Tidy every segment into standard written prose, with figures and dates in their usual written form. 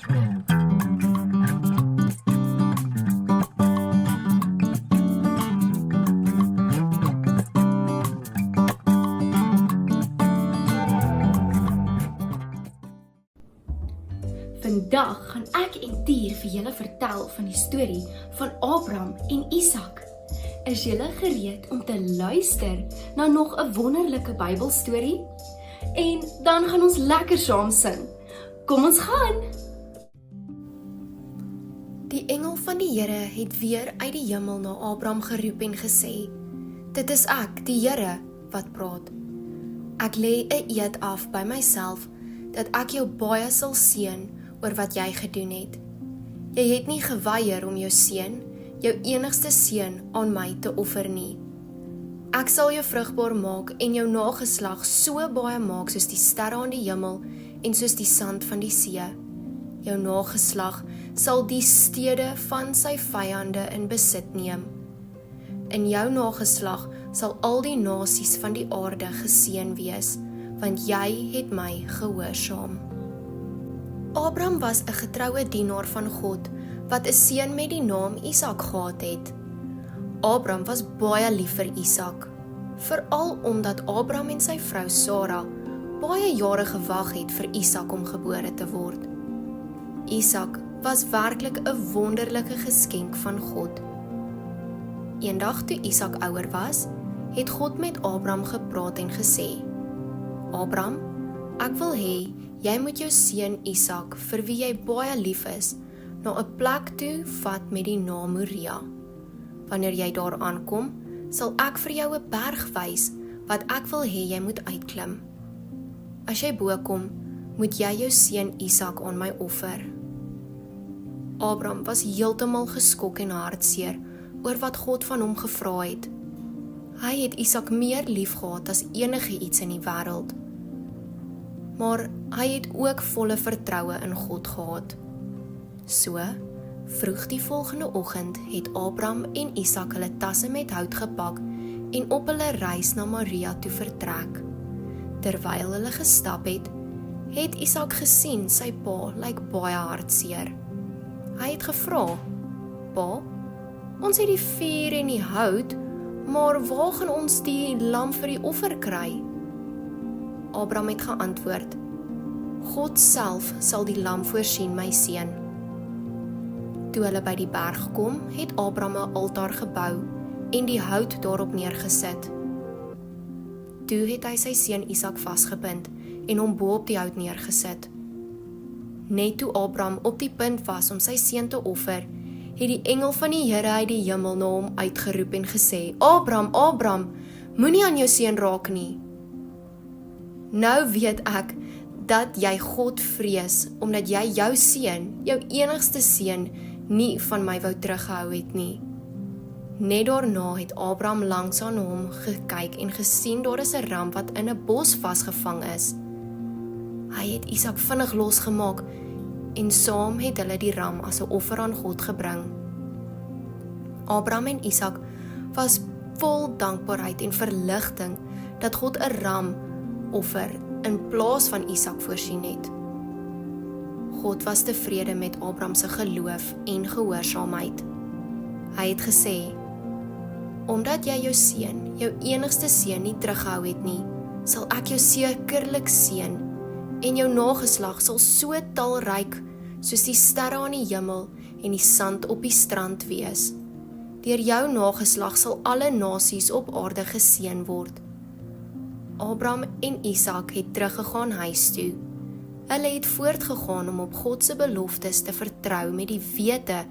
Vandag gaan ek en Tier vir julle vertel van die storie van Abraham en Isak. Is julle gereed om te luister na nog 'n wonderlike Bybelstorie? En dan gaan ons lekker saam sing. Kom ons gaan! Die engel van die Here het weer uit die hemel na Abraham geroep en gesê: "Dit is ek, die Here, wat praat. Ek lê 'n eed af by myself dat ek jou baie sal seën oor wat jy gedoen het. Jy het nie geweier om jou seun, jou enigste seun, aan my te offer nie. Ek sal jou vrugbaar maak en jou nageslag so baie maak soos die sterre aan die hemel en soos die sand van die see. Jou nageslag sal die stede van sy vyande in besit neem. In jou nageslag sal al die nasies van die aarde geseën wees, want jy het my gehoorsaam." Abraham was 'n getroue dienaar van God, wat 'n seun met die naam Isak gehad het. Abraham was baie lief vir Isak, veral omdat Abraham en sy vrou Sara baie jare gewag het vir Isak om gebore te word. Isak was werklik 'n wonderlike geskenk van God. Eendag toe Isak ouer was, het God met Abraham gepraat en gesê: "Abraham, ek wil hê jy moet jou seun Isak, vir wie jy baie lief is, na 'n plek toe vat met die naam Moria. Wanneer jy daar aankom, sal ek vir jou 'n berg wys wat ek wil hê jy moet uitklim. As jy bo kom, moet jy jou seun Isak aan my offer." Abraham was heeltemal geskok en hartseer oor wat God van hom gevra het. Hy het Isak meer lief gehad as enige iets in die wêreld. Maar hy het ook volle vertroue in God gehad. So, vroeg die volgende oggend het Abraham en Isak hulle tasse met hout gepak en op hulle reis na Moria toe vertrek. Terwyl hulle gestap het, het Isak gesien sy pa lyk baie hartseer. Hy het gevra: "Pa, ons het die vuur en die hout, maar waar gaan ons die lam vir die offer kry?" Abraham het geantwoord: "God self sal die lam voorsien, my seun." Toe hulle by die berg kom, het Abraham 'n altaar gebou en die hout daarop neergesit. Toe het hy sy seun Isak vasgebind en hom bo op die hout neergesit. Net toe Abraham op die punt was om sy seun te offer, het die engel van die Here uit die hemel na hom uitgeroep en gesê: "Abraham, Abraham, moenie aan jou seun raak nie." Nou weet ek dat jy God vrees, omdat jy jou seun, jou enigste seun, nie van my wou teruggehou het nie. Net daarna het Abraham langs aan hom gekyk en gesien daar is 'n ram wat in 'n bos vasgevang is. Hy het Isak vinnig losgemaak en saam het hulle die ram as 'n offer aan God gebring. Abraham en Isak was vol dankbaarheid en verligting dat God 'n ram offer in plaas van Isak voorsien het. God was tevrede met Abraham se geloof en gehoorsaamheid. Hy het gesê: "Omdat jy jou seun, jou enigste seun nie teruggehou het nie, sal ek jou sekerlik seën en jou nageslag sal so talryk soos die sterre aan die hemel en die sand op die strand wees. Deur jou nageslag sal alle nasies op aarde geseën word." Abraham en Isak het teruggegaan huis toe. Hulle het voortgegaan om op God se beloftes te vertrou met die wete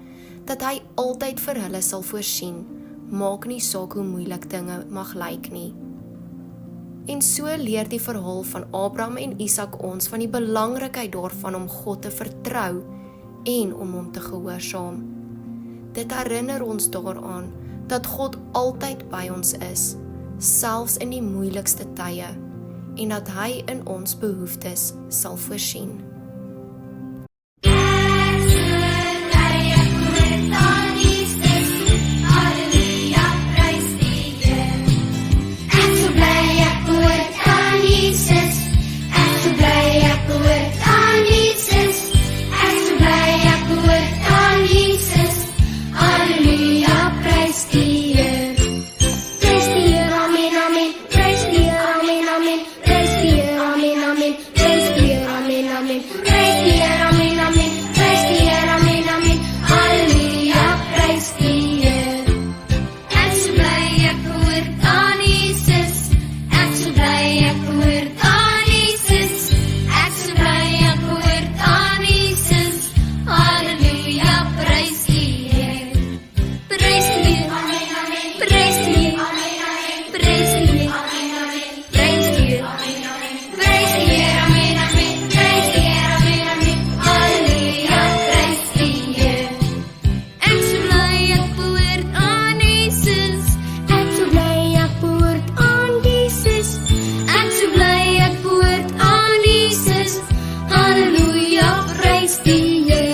dat hy altyd vir hulle sal voorsien, maak nie saak hoe moeilik dinge mag lyk nie. En so leer die verhaal van Abraham en Isak ons van die belangrikheid daarvan om God te vertrou en om hom te gehoorsaam. Dit herinner ons daaraan dat God altyd by ons is, selfs in die moeilikste tye, en dat hy in ons behoeftes sal voorsien. Ek so bly ek hoor aan Jesus. Ek so bly die Here